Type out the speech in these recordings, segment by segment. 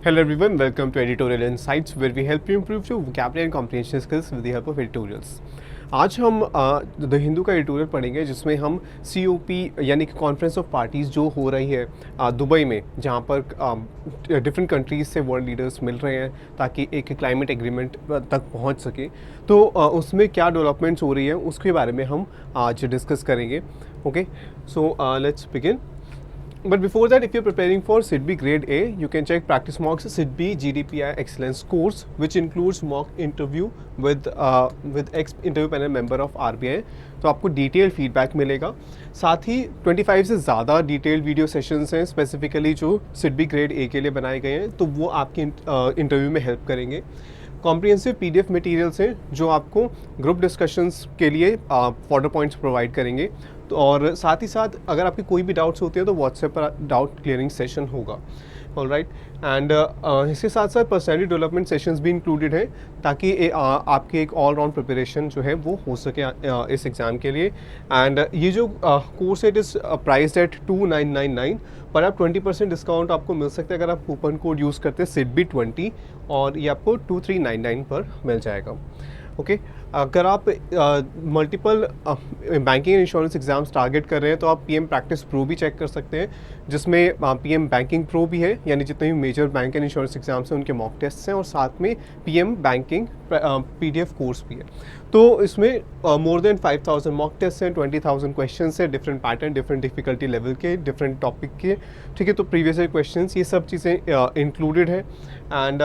Hello everyone, welcome to Editorial Insights where we help you improve your vocabulary and comprehension skills with the help of editorials. आज हम the Hindu का editorial पढ़ेंगे जिसमें हम COP यानी कि कॉन्फ्रेंस ऑफ पार्टीज़ जो हो रही है दुबई में, जहाँ पर डिफरेंट कंट्रीज़ से वर्ल्ड लीडर्स मिल रहे हैं ताकि एक क्लाइमेट एग्रीमेंट तक पहुँच सके। तो उसमें क्या डेवलपमेंट्स हो रही है उसके बारे में हम आज डिस्कस करेंगे। Okay, so let's begin. But before that, if you're preparing for SIDBI Grade A, you can check Practice Mocks SIDBI GDPI Excellence course, which includes mock interview with ex-interview panel member of RBI. तो आपको detail feedback मिलेगा। साथ ही 25 से ज़्यादा detail video sessions हैं specifically जो SIDBI Grade A के लिए बनाए गए हैं, तो वो आपके इंटरव्यू में हेल्प करेंगे। कॉम्प्रिहेंसिव PDF मटेरियल्स हैं जो आपको ग्रुप डिस्कशंस के लिए फॉर्डर पॉइंट्स प्रोवाइड करेंगे। तो और साथ ही साथ अगर आपके कोई भी डाउट्स होते हैं तो व्हाट्सएप पर डाउट क्लियरिंग सेशन होगा। ऑलराइट, एंड इसके साथ साथ पर्सनैलिटी डेवलपमेंट सेशंस भी इंक्लूडेड हैं ताकि आपकी एक ऑल राउंड प्रिपरेशन जो है वो हो सके इस एग्ज़ाम के लिए। एंड ये जो कोर्स है इट इज़ प्राइस्ड एट 2999, पर आप 20% डिस्काउंट आपको मिल सकता है अगर आप कूपन कोड यूज़ करते हैं SIDBI20, और ये आपको 2399 पर मिल जाएगा। ओके, अगर आप multiple banking and insurance exams target कर रहे हैं तो आप PM प्रैक्टिस प्रो भी चेक कर सकते हैं, जिसमें PM बैंकिंग प्रो भी है, यानी जितने भी major bank and insurance exams हैं उनके मॉक टेस्ट हैं, और साथ में PM बैंकिंग PDF कोर्स भी है। तो इसमें मोर देन 5000 मॉक टेस्ट हैं, 20,000 क्वेश्चन हैं, different pattern, different difficulty level के, डिफरेंट टॉपिक के। ठीक है, तो प्रीवियस ईयर क्वेश्चन, ये सब चीज़ें इंक्लूडेड है। एंड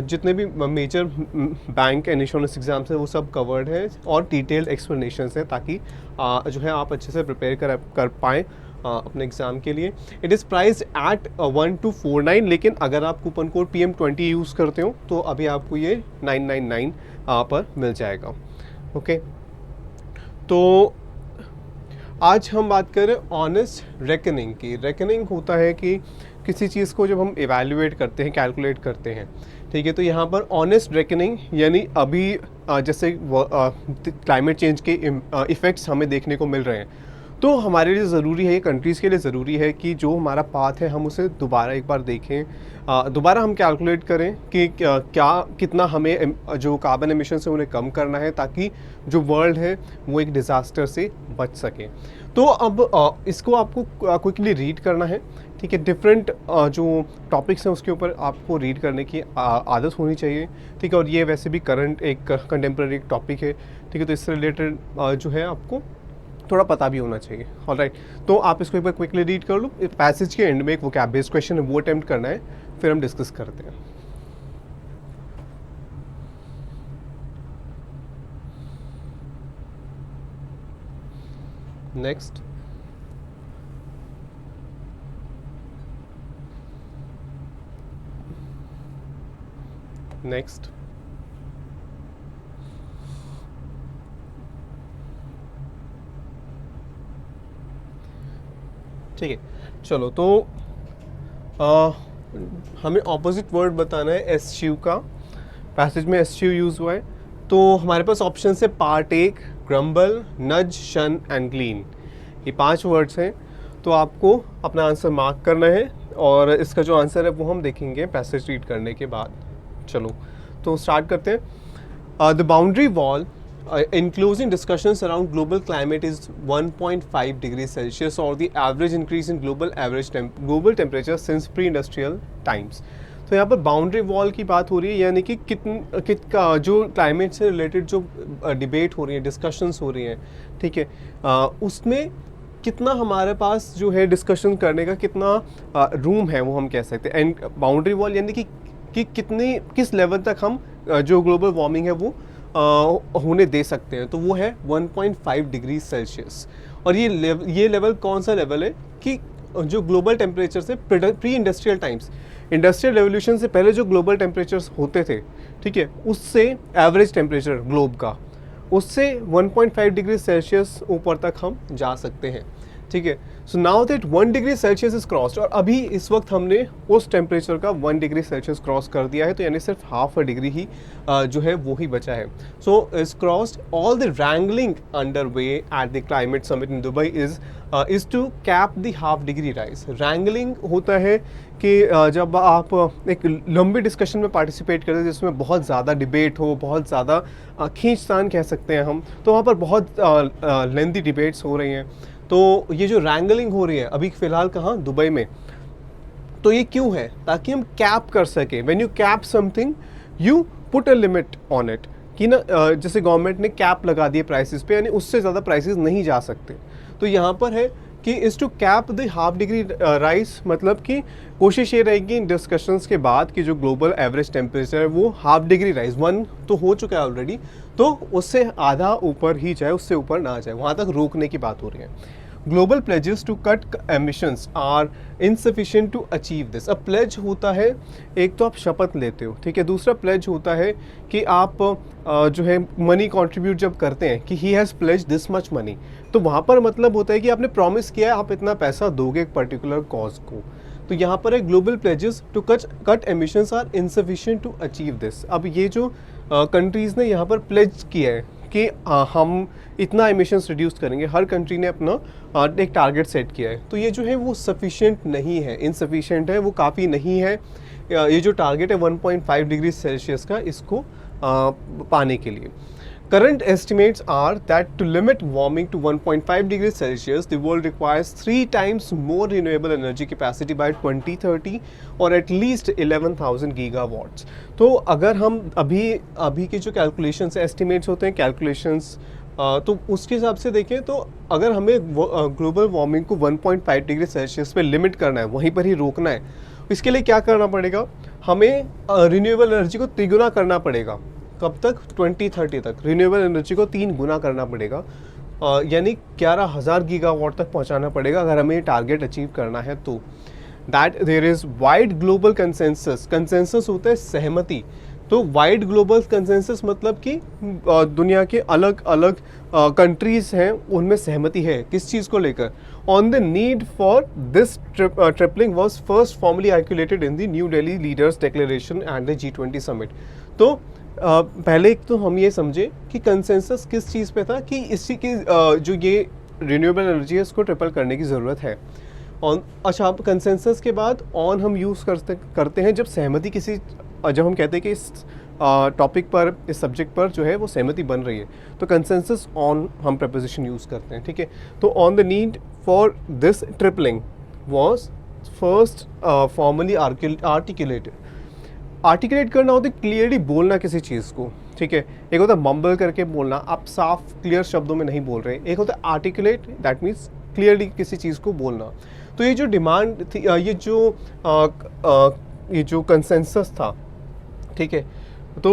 जितने भी major bank and insurance exams हैं वो सब कवर्ड है, और डिटेल्ड एक्सप्लेनेशंस हैं ताकि जो है आप अच्छे से प्रिपेयर कर पाएँ अपने एग्ज़ाम के लिए। इट इज़ प्राइस्ड एट 1249, लेकिन अगर आप कूपन कोड PM20 यूज़ करते हो तो अभी आपको ये 999 पर मिल जाएगा। ओके, तो आज हम बात करें ऑनेस्ट रेकनिंग की। रेकनिंग होता है कि किसी चीज़ को जब हम इवैल्यूएट करते हैं, कैलकुलेट करते हैं, ठीक है, तो यहाँ पर ऑनेस्ट रेकनिंग यानी अभी जैसे क्लाइमेट चेंज के इफ़ेक्ट्स हमें देखने को मिल रहे हैं, तो हमारे लिए ज़रूरी है, ये कंट्रीज़ के लिए ज़रूरी है कि जो हमारा पाथ है हम उसे दोबारा एक बार देखें, दोबारा हम कैलकुलेट करें कि कितना हमें जो कार्बन एमिशन है उन्हें कम करना है ताकि जो वर्ल्ड है वो एक डिज़ास्टर से बच सके। तो अब इसको आपको क्विकली रीड करना है, ठीक है। डिफरेंट जो टॉपिक्स हैं उसके ऊपर आपको रीड करने की आदत होनी चाहिए, ठीक है। और ये वैसे भी करंट एक कंटेम्प्रेरी टॉपिक है, ठीक है, तो इससे रिलेटेड जो है आपको थोड़ा पता भी होना चाहिए। ऑलराइट, तो आप इसको एक बार क्विकली रीड कर लो। पैसेज के एंड में एक वोकैब बेस्ड क्वेश्चन है, वो अटेम्प्ट करना है, फिर हम डिस्कस करते हैं। नेक्स्ट, नेक्स्ट, ठीक है। चलो, तो हमें ऑपोजिट वर्ड बताना है एस्च्यू का। पैसेज में एस्च्यू यूज़ हुआ है, तो हमारे पास ऑप्शन है पार्टेक, ग्रम्बल, नज, शन एंड ग्लीन। ये 5 वर्ड्स हैं, तो आपको अपना आंसर मार्क करना है, और इसका जो आंसर है वो हम देखेंगे पैसेज रीड करने के बाद। चलो, तो स्टार्ट करते हैं। The boundary wall enclosing discussions around global climate is 1.5 degrees Celsius, or the average increase in global temperature since pre-industrial times. तो यहाँ पर बाउंड्री वॉल की बात हो रही है, यानी कि जो क्लाइमेट से रिलेटेड जो डिबेट हो रही है, डिस्कशंस हो रही हैं, ठीक है, उसमें कितना हमारे पास जो है डिस्कशन करने का कितना रूम है वो हम कह सकते हैं। एंड बाउंड्री वॉल यानी कि किस लेवल तक हम जो ग्लोबल वार्मिंग है वो होने दे सकते हैं, तो वो है 1.5 डिग्री सेल्सियस। और ये लेवल कौन सा लेवल है कि जो ग्लोबल टेम्परेचर से pre industrial times, industrial revolution से पहले जो ग्लोबल टेम्परेचर्स होते थे, ठीक है, उससे एवरेज टेम्परेचर ग्लोब का, उससे 1.5 डिग्री सेल्सियस ऊपर तक हम जा सकते हैं। ठीक है। So now that 1 degree Celsius is crossed, और अभी इस वक्त हमने उस टेम्परेचर का 1 डिग्री सेल्सियस क्रॉस कर दिया है, तो यानी सिर्फ हाफ अ डिग्री ही जो है वो ही बचा है। So is crossed all the wrangling under way at the climate summit in Dubai is to cap the half degree rise. Wrangling होता है कि जब आप एक लंबी डिस्कशन में पार्टिसिपेट करते हैं जिसमें बहुत ज़्यादा डिबेट हो, बहुत ज़्यादा खींचतान कह सकते हैं हम, तो वहाँ पर बहुत लेंथी डिबेट्स हो रही हैं। तो ये जो रैंगलिंग हो रही है अभी फ़िलहाल कहाँ, दुबई में, तो ये क्यों है? ताकि हम कैप कर सकें। When you cap something you put a limit on it, कि ना जैसे गवर्नमेंट ने कैप लगा दिए प्राइसेस पे, यानी उससे ज़्यादा प्राइसेस नहीं जा सकते। तो यहाँ पर है कि is to cap the half degree rise, मतलब कि कोशिश ये रहेगी इन डिस्कशंस के बाद कि जो ग्लोबल एवरेज टेम्परेचर है वो हाफ डिग्री राइज, 1 तो हो चुका है ऑलरेडी, तो उससे आधा ऊपर ही जाए, उससे ऊपर ना जाए, वहाँ तक रोकने की बात हो रही है। Global pledges to cut emissions are insufficient to achieve this. अब प्लेज होता है, एक तो आप शपथ लेते हो, ठीक है, दूसरा प्लेज होता है कि आप जो है मनी कंट्रीब्यूट जब करते हैं कि he has pledge this much money, तो वहाँ पर मतलब होता है कि आपने प्रॉमिस किया है आप इतना पैसा दोगे एक पर्टिकुलर कॉज को। तो यहाँ पर है global pledges to cut emissions are insufficient to achieve this. अब ये जो कंट्रीज़ ने यहाँ पर प्लेज किया है कि हम इतना एमिशंस रिड्यूस करेंगे, हर कंट्री ने अपना एक टारगेट सेट किया है, तो ये जो है वो सफिशिएंट नहीं है, इनसफिशिएंट है, वो काफ़ी नहीं है। ये जो टारगेट है 1.5 डिग्री सेल्सियस का, इसको पाने के लिए current estimates are that to limit warming to 1.5 degrees Celsius, the world requires 3 times more renewable energy capacity by 2030 और at least 11,000 gigawatts। तो अगर हम अभी के जो कैलकुलेशंस एस्टिमेट्स होते हैं, कैलकुलेशंस तो उसके हिसाब से देखें तो अगर हमें ग्लोबल वार्मिंग को 1.5 डिग्री सेल्सियस पे लिमिट करना है, वहीं पर ही रोकना है, इसके लिए क्या करना पड़ेगा? हमें रिन्यूएबल एनर्जी को तिगुना करना पड़ेगा। कब तक? 2030 तक रिन्यूएबल एनर्जी को 3 गुना करना पड़ेगा, यानी 11,000 गीगावाट तक पहुंचाना पड़ेगा अगर हमें ये टारगेट अचीव करना है। तो that there is wide global consensus. Consensus होता है सहमति, तो वाइड ग्लोबल कंसेंसस मतलब कि दुनिया के अलग अलग कंट्रीज़ हैं उनमें सहमति है किस चीज़ को लेकर, on the need for this tripling was first formally articulated in the new Delhi leaders declaration and the G20 summit. तो पहले एक तो हम ये समझे कि कंसेंसस किस चीज़ पे था कि इसी की जो ये रिन्यूएबल एनर्जी है इसको ट्रिपल करने की ज़रूरत है। ऑन, अच्छा, अब कंसेंसस के बाद ऑन हम यूज़ करते हैं जब सहमति जब हम कहते हैं कि इस टॉपिक पर, इस सब्जेक्ट पर जो है वो सहमति बन रही है, तो कंसेंसस ऑन हम प्रपोजिशन यूज़ करते हैं, ठीक है। तो on the need for this tripling was first formally articulate करना होता है क्लियरली बोलना किसी चीज़ को, ठीक है। एक होता है मम्बल करके बोलना, आप साफ क्लियर शब्दों में नहीं बोल रहे। एक होता है आर्टिकुलेट, दैट मीन्स क्लियरली किसी चीज़ को बोलना। तो ये जो डिमांड थी, ये जो कंसेंसस था, ठीक है, तो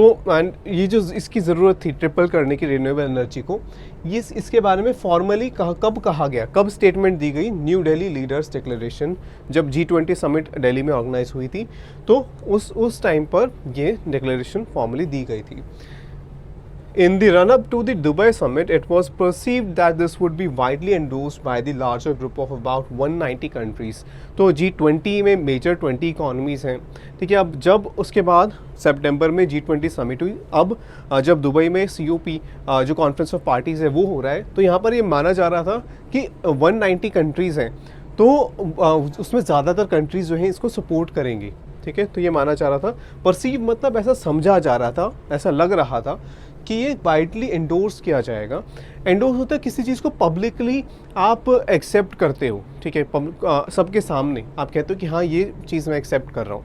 ये जो इसकी ज़रूरत थी ट्रिपल करने की रिन्यूएबल एनर्जी को, ये इसके बारे में फॉर्मली कब कहा गया, कब स्टेटमेंट दी गई? न्यू दिल्ली लीडर्स डिक्लेरेशन, जब G20 समिट दिल्ली में ऑर्गेनाइज हुई थी, तो उस टाइम पर ये डिक्लेरेशन फॉर्मली दी गई थी। In the run-up to the Dubai summit, it was perceived that this would be widely endorsed by the larger group of about 190 countries। तो G20 में मेजर 20 इकोनॉमीज़ हैं, ठीक है। अब जब उसके बाद सितंबर में G20 समिट हुई, अब जब दुबई में COP जो कॉन्फ्रेंस ऑफ पार्टीज़ है वो हो रहा है, तो यहाँ पर ये माना जा रहा था कि 190 कंट्रीज़ हैं, तो उसमें ज़्यादातर कंट्रीज़ जो हैं इसको सपोर्ट करेंगी, ठीक है। तो ये माना जा रहा था, परसीव मतलब ऐसा समझा जा रहा था, ऐसा लग रहा था कि ये वाइडली एंडोर्स किया जाएगा। एंडोर्स होता है किसी चीज़ को पब्लिकली आप एक्सेप्ट करते हो, ठीक है, सबके सामने आप कहते हो कि हाँ ये चीज़ मैं एक्सेप्ट कर रहा हूँ,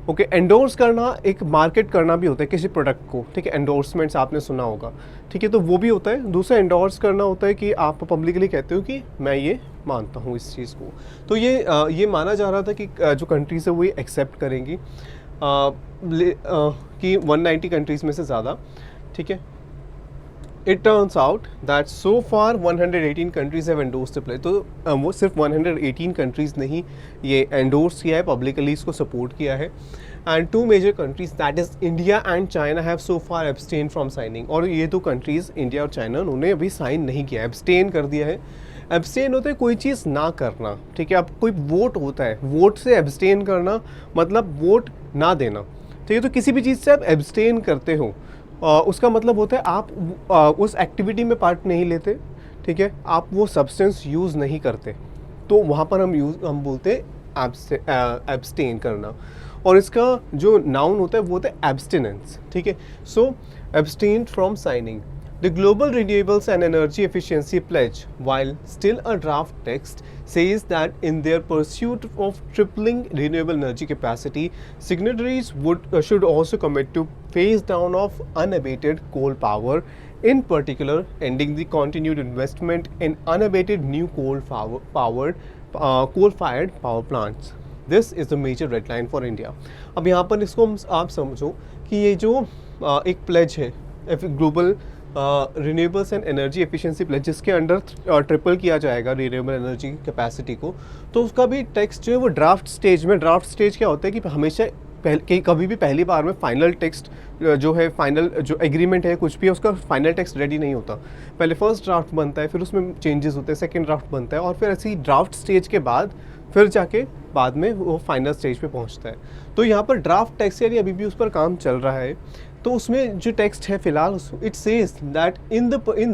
ओके। एंडोर्स करना एक मार्केट करना भी होता है किसी प्रोडक्ट को, ठीक है, एंडोर्समेंट्स आपने सुना होगा, ठीक है, तो वो भी होता है। दूसरा एंडोर्स करना होता है कि आप पब्लिकली कहते हो कि मैं ये मानता हूँ इस चीज़ को। तो ये माना जा रहा था कि जो कंट्रीज़ है वो ये एक्सेप्ट करेंगी कि 190 कंट्रीज़ में से ज़्यादा, ठीक है। It turns out that so far 118 countries have endorsed the pledge. तो वो सिर्फ 118 कंट्रीज़ ने ही ये एंडोर्स किया है, पब्लिकली इसको सपोर्ट किया है। And 2 major countries that is India and China have so far abstain from signing. और ये 2 कंट्रीज़ इंडिया और चाइना, उन्होंने अभी साइन नहीं किया, एब्सटेन कर दिया है। एब्सटेन होता है कोई चीज़ ना करना, ठीक है। अब कोई वोट होता है, वोट से एब्सटेन करना मतलब वोट ना देना, ठीक है। तो किसी भी चीज़ से आप एब्सटेन करते हो उसका मतलब होता है आप उस एक्टिविटी में पार्ट नहीं लेते, ठीक है, आप वो सब्सटेंस यूज़ नहीं करते, तो वहाँ पर हम बोलते हैं एब्सटेन करना। और इसका जो नाउन होता है वो होता है एब्सटिनेंस, ठीक है। So abstain from signing the global renewables and energy efficiency pledge while still a draft text says that in their pursuit of tripling renewable energy capacity signatories should also commit to phase down of unabated coal power, in particular ending the continued investment in unabated new coal-fired power plants. This is the major red line for India. अब यहाँ पर इसको आप समझो कि ये जो एक प्लेज है global renewables and energy efficiency pledge, जिसके अंडर ट्रिपल किया जाएगा रिन्यूएबल एनर्जी कैपेसिटी को, तो उसका भी टेक्स्ट जो है वो ड्राफ्ट स्टेज में। ड्राफ्ट स्टेज क्या होता है कि हमेशा कभी भी पहली बार में फाइनल टेक्स्ट जो है, फाइनल जो एग्रीमेंट है कुछ भी है, उसका फाइनल टेक्स्ट रेडी नहीं होता। पहले फर्स्ट ड्राफ्ट बनता है, फिर उसमें चेंजेस होते हैं, सेकंड ड्राफ्ट बनता है, और फिर ऐसे ही ड्राफ्ट स्टेज के बाद फिर जाके बाद में वो फाइनल स्टेज पे पहुंचता है। तो यहाँ पर ड्राफ्ट टेक्स्ट यानी अभी भी उस पर काम चल रहा है। तो उसमें जो टेक्स्ट है फिलहाल, it says that in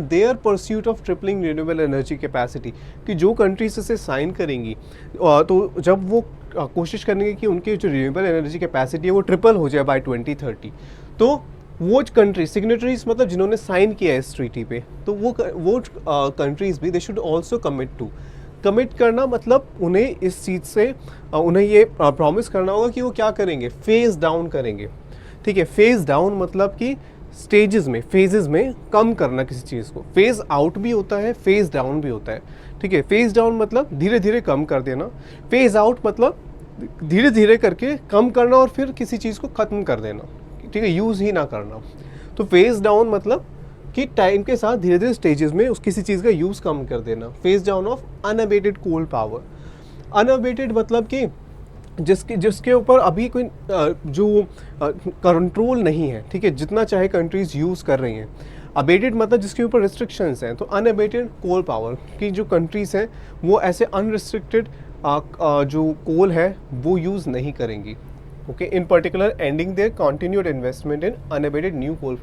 their pursuit of tripling renewable energy capacity, कि जो कंट्रीज इसे साइन करेंगी तो जब वो कोशिश करेंगे कि उनकी जो रिन्यूएबल एनर्जी कैपेसिटी है वो ट्रिपल हो जाए बाय 2030, तो वो कंट्री सिग्नेटरीज मतलब जिन्होंने साइन किया है इस ट्रीटी पे, तो वो कंट्रीज भी दे शुड ऑल्सो कमिट करना, मतलब उन्हें इस चीज़ से उन्हें ये प्रॉमिस करना होगा कि वो क्या करेंगे, फेज डाउन करेंगे, ठीक है। फेज डाउन मतलब कि फेजेस में कम करना किसी चीज़ को। फेज आउट भी होता है, फेज डाउन भी होता है, ठीक है। फेज डाउन मतलब धीरे धीरे कम कर देना, फेज आउट मतलब धीरे धीरे करके कम करना और फिर किसी चीज़ को ख़त्म कर देना, ठीक है, यूज़ ही ना करना। तो फेज डाउन मतलब कि टाइम के साथ धीरे धीरे स्टेजेस में उस किसी चीज़ का यूज़ कम कर देना। Phase down of unabated coal power. Unabated मतलब कि जिसके ऊपर अभी कोई जो कंट्रोल नहीं है, ठीक है, जितना चाहे कंट्रीज यूज़ कर रही हैं। अबेटेड मतलब जिसके ऊपर रिस्ट्रिक्शंस हैं। तो अनअबेटेड कोल पावर की जो कंट्रीज़ हैं वो ऐसे अनरिस्ट्रिक्टेड जो कोल है वो यूज़ नहीं करेंगी, okay. In particular ending their continued investment in unabated new coal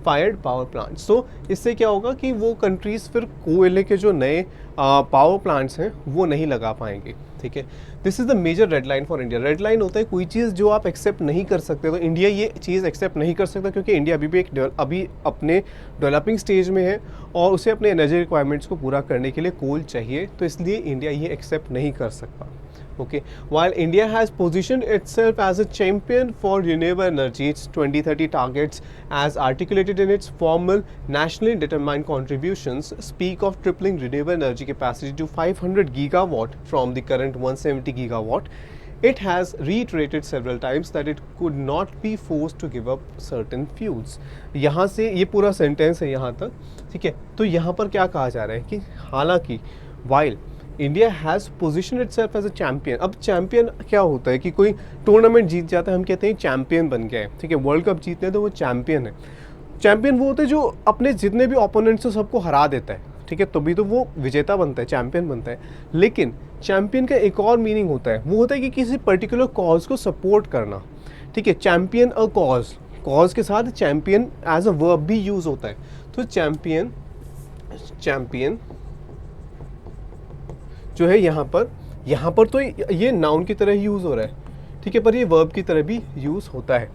fired power plants. तो इससे क्या होगा कि वो कंट्रीज़ फिर कोयले के जो नए पावर प्लांट्स हैं वो नहीं लगा पाएंगे, ठीक है। This is the major red line for India. Red line होता है कोई चीज़ जो आप एक्सेप्ट नहीं कर सकते, तो इंडिया ये चीज़ एक्सेप्ट नहीं कर सकता क्योंकि इंडिया अभी भी अभी अपने डेवलपिंग स्टेज में है और उसे अपने एनर्जी रिक्वायरमेंट्स को पूरा करने के लिए कोल चाहिए, तो इसलिए इंडिया ये एक्सेप्ट नहीं कर सकता, okay. While India has positioned itself as a champion for renewable energy, its 2030 targets as articulated in its formal nationally determined contributions speak of tripling renewable energy capacity to 500 gigawatt from the current 170 gigawatt. It has reiterated several times that it could not be forced to give up certain fuels. यहाँ से ये पूरा sentence है यहाँ तक, ठीक है। तो यहाँ पर क्या कहा जा रहा है कि हालांकि while India has position itself as a champion. अब चैम्पियन क्या होता है कि कोई टूर्नामेंट जीत जाता है, हम कहते हैं चैम्पियन बन गया है, ठीक है। वर्ल्ड कप जीतते हैं तो वो चैम्पियन है। चैम्पियन वो होता है जो अपने जितने भी ओपोनेंट्स हैं सबको हरा देता है, ठीक है, तभी तो वो विजेता बनता है, चैम्पियन बनता है। लेकिन चैम्पियन का एक और मीनिंग होता है, वो होता है कि किसी पर्टिकुलर कॉज को सपोर्ट करना, ठीक है। चैम्पियन अ कॉज के साथ चैम्पियन एज अ वर्ब भी यूज़ होता है। तो चैम्पियन जो है यहाँ पर तो ये नाउन की तरह यूज़ हो रहा है, ठीक है, पर ये वर्ब की तरह भी यूज़ होता है।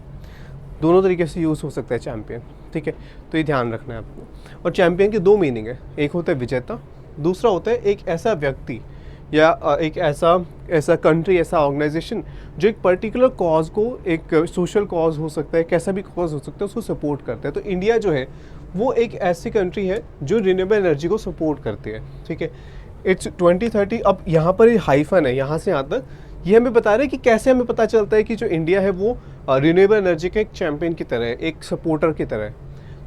दोनों तरीके से यूज़ हो सकता है चैम्पियन, ठीक है। तो ये ध्यान रखना है आपको। और चैम्पियन के दो मीनिंग है, एक होता है विजेता, दूसरा होता है एक ऐसा व्यक्ति या एक ऐसा कंट्री, ऐसा ऑर्गेनाइजेशन जो एक पर्टिकुलर कॉज को, एक सोशल कॉज हो सकता है, कैसा भी कॉज हो सकता है, उसको सपोर्ट करता है। तो इंडिया जो है वो एक ऐसी कंट्री है जो रिन्यूएबल एनर्जी को सपोर्ट करती है, ठीक है। इट्स 2030। अब यहाँ पर ये हाइफन है, यहाँ से यहाँ तक ये हमें बता रहे हैं कि कैसे हमें पता चलता है कि जो इंडिया है वो रिन्यूएबल एनर्जी के एक चैम्पियन की तरह है, एक सपोर्टर की तरह है।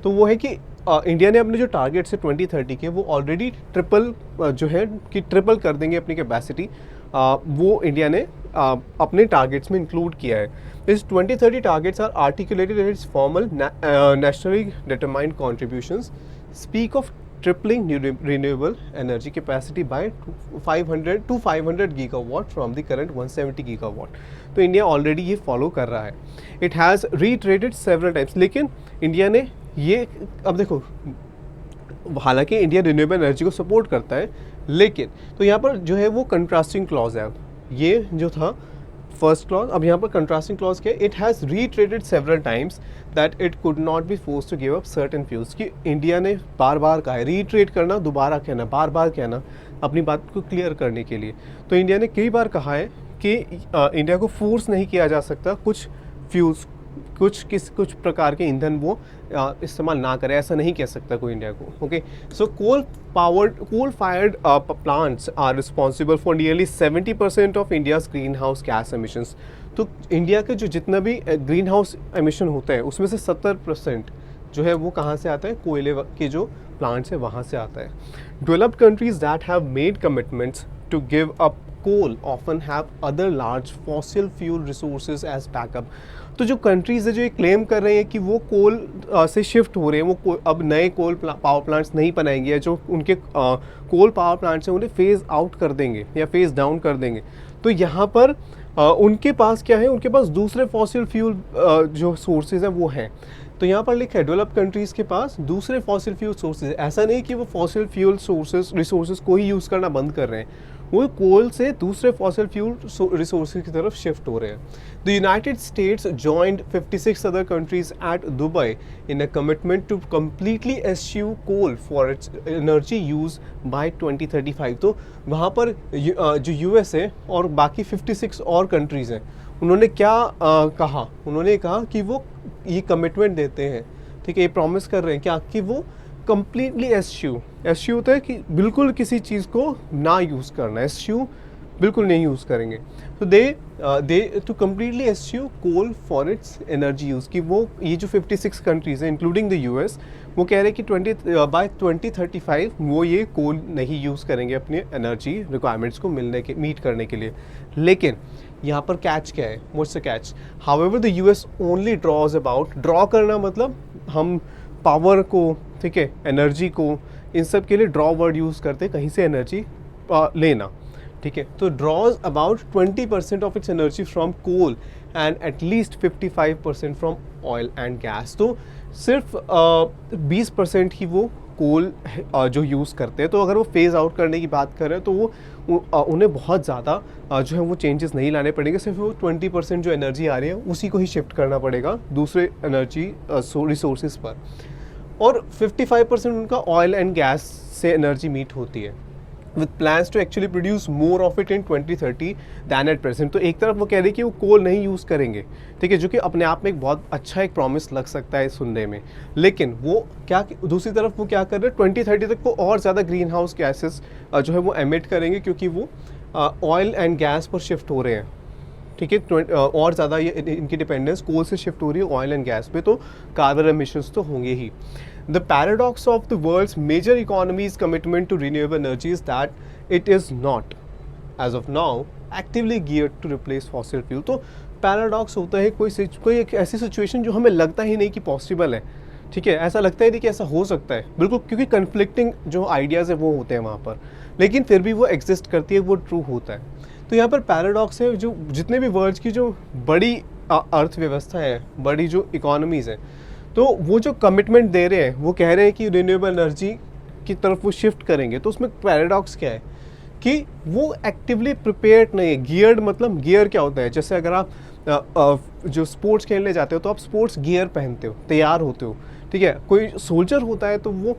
तो वो है कि इंडिया ने अपने जो टारगेट्स है 2030 के, वो ऑलरेडी ट्रिपल कर देंगे अपनी कैपेसिटी, वो इंडिया ने अपने टारगेट्स में इंक्लूड किया है। इस 2030 targets are articulated in its formal nationally determined contributions, speak of tripling renewable energy capacity by 500 gigawatt from the current 170 gigawatt. तो इंडिया ऑलरेडी ये फॉलो कर रहा है। It has reiterated several times, लेकिन इंडिया ने ये, अब देखो, हालांकि इंडिया रिन्यूएबल एनर्जी को सपोर्ट करता है, लेकिन तो यहाँ पर जो है वो कंट्रास्टिंग क्लॉज है। ये जो था फर्स्ट क्लॉज, अब यहाँ पर कंट्रास्टिंग क्लॉज क्या है, it has reiterated several times that it could not be force to give up certain fuels, कि इंडिया ने बार बार कहा है, रीट्रेट करना, दोबारा कहना, बार बार कहना अपनी बात को क्लियर करने के लिए। तो इंडिया ने कई बार कहा है कि इंडिया को फोर्स नहीं किया जा सकता कुछ फ्यूल्स, कुछ प्रकार के ईंधन वो इस्तेमाल ना करे, ऐसा नहीं कह सकता कोई इंडिया को। Okay, so coal fired plants are responsible for nearly 70% of India's green house gas emissions. तो इंडिया के जो जितना भी ग्रीन हाउस एमिशन होता है उसमें से 70% जो है वो कहाँ से आता है, कोयले के जो प्लांट्स है वहाँ से आता है। Developed countries that have made commitments to give up coal often have other large fossil fuel resources as backup। तो जो कंट्रीज़ है जो ये क्लेम कर रहे हैं कि वो कोल से शिफ्ट हो रहे हैं, वो अब नए कोल पावर प्लांट्स नहीं बनाएंगे, या जो उनके कोल पावर प्लांट्स हैं उन्हें फेज़ आउट कर देंगे या फेज़ डाउन कर देंगे। तो यहाँ पर उनके पास क्या है, उनके पास दूसरे फॉसिल फ्यूल जो सोर्सेज हैं वो हैं। तो यहाँ पर लिखा है डेवलप कंट्रीज़ के पास दूसरे फॉसिल फ्यूल सोर्सेज, ऐसा नहीं कि वो फॉसिल फ्यूल रिसोर्सेज को ही यूज़ करना बंद कर रहे हैं, वो कोल से दूसरे फॉसिल फ्यूल रिसोर्सेज की तरफ शिफ्ट हो रहे हैं। The United States joined 56 other countries at Dubai in a commitment to completely eschew coal for its energy use by 2035। तो वहाँ पर जो यूएस है और बाकी 56 और कंट्रीज़ हैं, उन्होंने क्या कहा, उन्होंने कहा कि वो ये कमिटमेंट देते हैं, ठीक है, ये प्रॉमिस कर रहे हैं क्या, कि वो कम्प्लीटली एश्यू होता है कि बिल्कुल किसी चीज़ को ना यूज़ करना, एश्यू बिल्कुल नहीं यूज़ करेंगे। तो they to completely eschew coal for its energy use, कि वो ये जो 56 कंट्रीज़ हैं इंक्लूडिंग द यूएस, वो कह रहे हैं कि बाय 2035 वो ये कोल नहीं यूज़ करेंगे अपनी एनर्जी रिक्वायरमेंट्स को मीट करने के लिए। लेकिन यहाँ पर कैच क्या है, what's the catch, however the US only draws about, draw करना मतलब हम पावर को, ठीक है, एनर्जी को, इन सब के लिए ड्रॉ वर्ड यूज़ करते, कहीं से एनर्जी लेना, ठीक है। तो draws about 20% of its energy from coal and at least 55% from oil and gas. तो सिर्फ 20% ही वो कोल जो यूज़ करते हैं। तो अगर वो फेज़ आउट करने की बात करें तो वो उन्हें बहुत ज़्यादा जो है वो चेंजेस नहीं लाने पड़ेंगे, सिर्फ वो 20% जो एनर्जी आ रही है उसी को ही शिफ्ट करना पड़ेगा दूसरे एनर्जी रिसोर्सेज पर, और 55% उनका ऑयल एंड गैस से एनर्जी मीट होती है, with plans to actually produce more of it in 2030 than at present. तो एक तरफ वो कह रहे हैं कि वो कोल नहीं यूज़ करेंगे, ठीक है, जो कि अपने आप में एक बहुत अच्छा एक प्रॉमिस लग सकता है सुनने में, लेकिन वो क्या, दूसरी तरफ वो क्या कर रहे हैं, 2030 तक वो और ज़्यादा ग्रीन हाउस गैसेस जो है वो एमिट करेंगे, क्योंकि वो ऑयल एंड गैस पर शिफ्ट हो रहे हैं, ठीक है, और ज़्यादा ये इनकी डिपेंडेंस कोल से शिफ्ट हो रही है ऑयल एंड गैस पे, तो कार्बन एमिशंस तो होंगे ही। The paradox of the world's major economies commitment to renewable energy is that it is not as of now actively geared to replace fossil fuel. तो paradox होता है कोई एक ऐसी सिचुएशन जो हमें लगता ही नहीं कि पॉसिबल है, ठीक है, ऐसा लगता ही नहीं कि ऐसा हो सकता है, बिल्कुल, क्योंकि कन्फ्लिक्टिंग जो आइडियाज़ है वो होते हैं वहाँ पर, लेकिन फिर भी वो एग्जिस्ट करती है, वो ट्रू होता है। तो यहाँ पर पैराडॉक्स है, जो जितने भी वर्ल्ड की जो बड़ी अर्थव्यवस्था है, बड़ी जो इकोनॉमीज़ हैं, तो वो जो कमिटमेंट दे रहे हैं, वो कह रहे हैं कि रिन्यूएबल एनर्जी की तरफ वो शिफ्ट करेंगे, तो उसमें पैराडॉक्स क्या है कि वो एक्टिवली प्रिपेयर्ड नहीं है। गियर्ड मतलब, गियर क्या होता है, जैसे अगर आप जो स्पोर्ट्स खेलने जाते हो तो आप स्पोर्ट्स गियर पहनते हो, तैयार होते हो, ठीक है। कोई सोल्जर होता है तो वो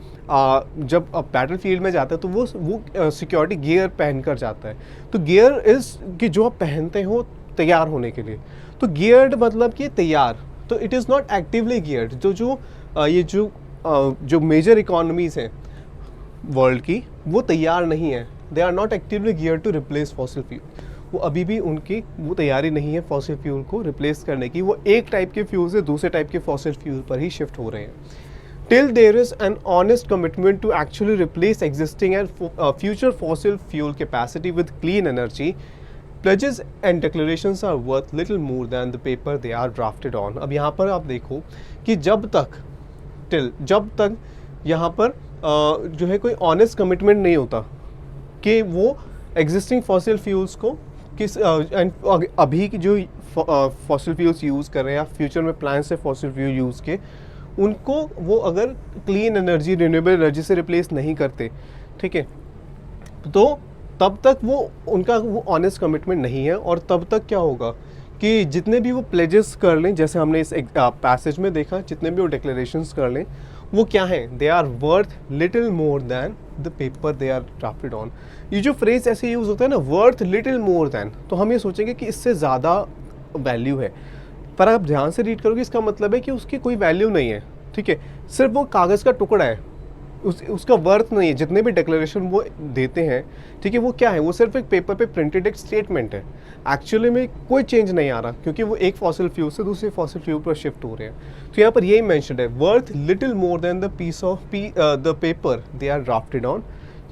जब बैटल फील्ड में जाता है तो वो सिक्योरिटी गियर पहन कर जाता है। तो गियर इज़ कि जो आप पहनते हो तैयार होने के लिए, तो गियर्ड मतलब कि तैयार। तो it is not actively geared. ये जो मेजर इकोनॉमीज़ हैं वर्ल्ड की, वो तैयार नहीं है, they are not actively geared to replace fossil fuel. वो अभी भी उनकी वो तैयारी नहीं है फॉसिल फ्यूल को रिप्लेस करने की, वो एक टाइप के फ्यूल से दूसरे टाइप के फॉसिल फ्यूल पर ही शिफ्ट हो रहे हैं। Till there is an honest commitment to actually replace existing and future fossil fuel capacity with clean energy, pledges and declarations are worth little more than the paper they are drafted on। अब यहाँ पर आप देखो कि जब तक यहाँ पर जो है कोई ऑनेस्ट कमिटमेंट नहीं होता कि वो एग्जिस्टिंग फॉसिल फ्यूल्स को किस अभी की जो फॉसिल फ्यूल्स यूज़ कर रहे हैं या फ्यूचर में प्लान से फॉसिल फ्यूल यूज़ के उनको वो अगर क्लीन एनर्जी रिन्यूएबल एनर्जी से रिप्लेस नहीं करते, ठीक है, तो तब तक वो उनका वो ऑनेस्ट कमिटमेंट नहीं है। और तब तक क्या होगा कि जितने भी वो प्लेजेस कर लें, जैसे हमने इस पैसेज में देखा, जितने भी वो डिक्लेरेशंस कर लें वो क्या हैं, they are worth little more than the paper they are drafted on. ये जो फ्रेज ऐसे यूज़ होता है ना, वर्थ लिटिल मोर दैन, तो हम ये सोचेंगे कि इससे ज़्यादा वैल्यू है, पर आप ध्यान से रीड करोगे इसका मतलब है कि उसकी कोई वैल्यू नहीं है, ठीक है, सिर्फ वो कागज़ का टुकड़ा है, उसका वर्थ नहीं है। जितने भी डिक्लेरेशन वो देते हैं, ठीक है, वो क्या है, वो सिर्फ एक पेपर पे प्रिंटेड एक स्टेटमेंट है, एक्चुअली में कोई चेंज नहीं आ रहा, क्योंकि वो एक फॉसिल फ्यूल से दूसरे फॉसिल फ्यूल पर शिफ्ट हो रहे हैं। तो यहाँ पर यही मेंशन्ड है, worth little more than the piece of the paper they are drafted on,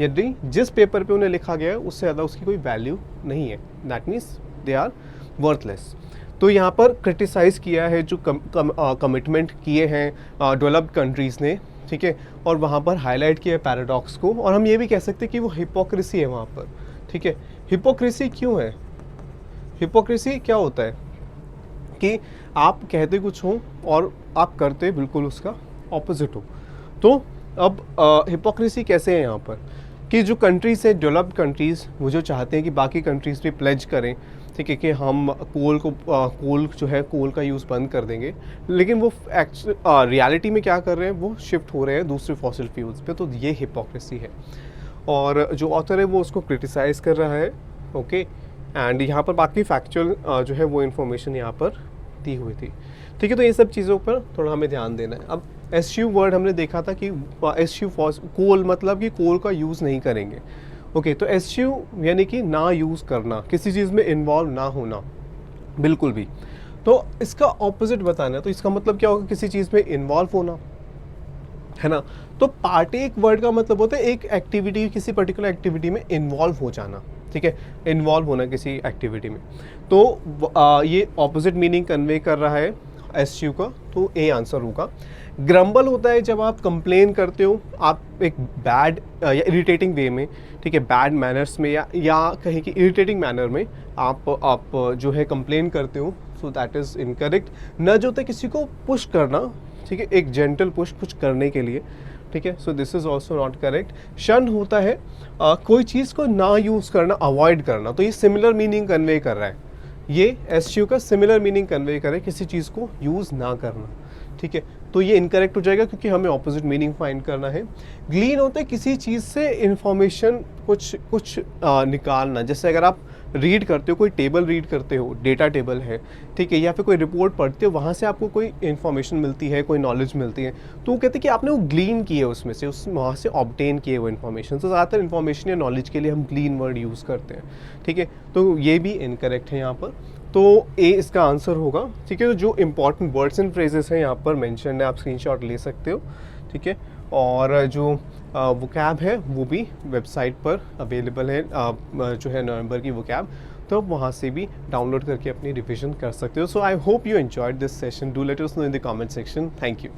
यदि जिस पेपर पे उन्हें लिखा गया है उससे ज़्यादा उसकी कोई वैल्यू नहीं है, that means they are worthless. तो यहाँ पर क्रिटिसाइज़ किया है जो कमिटमेंट किए हैं डेवलप्ड कंट्रीज़ ने, ठीक है, और वहाँ पर हाईलाइट किया है पैराडॉक्स को, और हम ये भी कह सकते हैं कि वो हिपोक्रेसी है वहाँ पर, ठीक है। हिपोक्रेसी क्यों है? हिपोक्रेसी क्या होता है कि आप कहते कुछ हो और आप करते बिल्कुल उसका ऑपोजिट हो। तो अब हिपोक्रेसी कैसे है यहाँ पर कि जो कंट्रीज़ है, डेवलप्ड कंट्रीज़, वो जो चाहते हैं कि बाकी कंट्रीज़ भी प्लेज करें, ठीक है, कि हम कोल जो है कोल का यूज़ बंद कर देंगे, लेकिन वो रियलिटी में क्या कर रहे हैं, वो शिफ्ट हो रहे हैं दूसरे फॉसिल फ्यूल्स पे। तो ये हिपोक्रेसी है, और जो ऑथर है वो उसको क्रिटिसाइज़ कर रहा है, ओके। एंड यहाँ पर बाकी फैक्चुअल जो है वो इन्फॉर्मेशन यहाँ पर दी हुई थी, ठीक है। तो ये सब चीज़ों पर थोड़ा हमें ध्यान देना है। अब एसयू वर्ड हमने देखा था कि एसयू कोल मतलब कि कोल का यूज़ नहीं करेंगे, ओके। तो एसयू यानी कि ना यूज़ करना, किसी चीज़ में इन्वॉल्व ना होना बिल्कुल भी। तो इसका ऑपोजिट बताना है, तो इसका मतलब क्या होगा, किसी चीज़ में इन्वॉल्व होना, है ना। तो पार्टेक वर्ड का मतलब होता है एक एक्टिविटी, किसी पर्टिकुलर एक्टिविटी में इन्वॉल्व हो जाना, ठीक है, इन्वॉल्व होना किसी एक्टिविटी में। तो ये ऑपोजिट मीनिंग कन्वे कर रहा है एसयू का, तो ए आंसर होगा। ग्रम्बल होता है जब आप कंप्लेन करते हो, आप एक बैड या इरिटेटिंग वे में, ठीक है, बैड मैनर्स में या कहीं कि इरिटेटिंग मैनर में आप जो है कंप्लेन करते हो, सो दैट इज़ इनकरेक्ट। न जो होता है किसी को पुश करना, ठीक है, एक जेंटल पुश कुछ करने के लिए, ठीक है, so this is also not correct. शन होता है कोई चीज़ को ना यूज़ करना, अवॉइड करना, तो ये सिमिलर मीनिंग कन्वे कर रहा है, ये एसयू का सिमिलर मीनिंग कन्वे करे, किसी चीज़ को यूज़ ना करना, ठीक है। तो ये इनकरेक्ट हो जाएगा क्योंकि हमें ऑपोजिट मीनिंग फाइंड करना है। ग्लीन होता है किसी चीज़ से इंफॉर्मेशन कुछ निकालना, जैसे अगर आप रीड करते हो, कोई टेबल रीड करते हो, डेटा टेबल है, ठीक है, या फिर कोई रिपोर्ट पढ़ते हो, वहाँ से आपको कोई इन्फॉर्मेशन मिलती है, कोई नॉलेज मिलती है, तो वो कहते हैं कि आपने वो ग्लीन की है उसमें से, वहाँ से ऑब्टेन किए वो इन्फॉर्मेशन। तो ज़्यादातर इन्फॉर्मेशन या नॉलेज के लिए हम ग्लीन वर्ड यूज़ करते हैं, ठीक है। तो ये भी इनकरेक्ट है यहाँ पर, तो ए इसका आंसर होगा, ठीक है। तो जो इंपॉर्टेंट वर्ड्स एंड फ्रेजेस हैं यहाँ पर मेंशन है, आप स्क्रीनशॉट ले सकते हो, ठीक है। और जो वोकैब है वो भी वेबसाइट पर अवेलेबल है, जो है नवंबर की वोकैब, तो आप वहाँ से भी डाउनलोड करके अपनी रिविजन कर सकते हो। So I hope you enjoyed this session, do let us know in the comment section. Thank you.